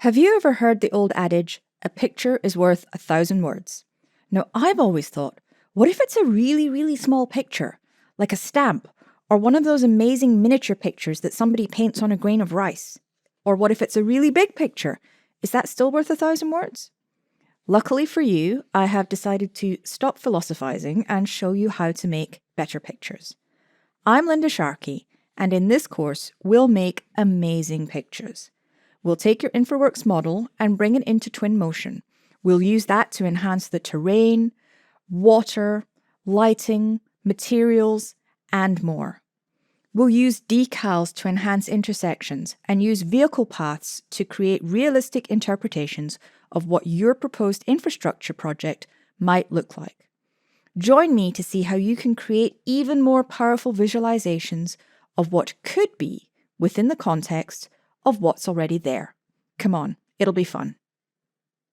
Have you ever heard the old adage, a picture is worth 1,000 words? Now, I've always thought, what if it's a really, really small picture, like a stamp, or one of those amazing miniature pictures that somebody paints on a grain of rice? Or what if it's a really big picture? Is that still worth 1,000 words? Luckily for you, I have decided to stop philosophizing and show you how to make better pictures. I'm Linda Sharkey, and in this course, we'll make amazing pictures. We'll take your InfraWorks model and bring it into Twinmotion. We'll use that to enhance the terrain, water, lighting, materials, and more. We'll use decals to enhance intersections and use vehicle paths to create realistic interpretations of what your proposed infrastructure project might look like. Join me to see how you can create even more powerful visualizations of what could be within the context of what's already there. Come on, it'll be fun.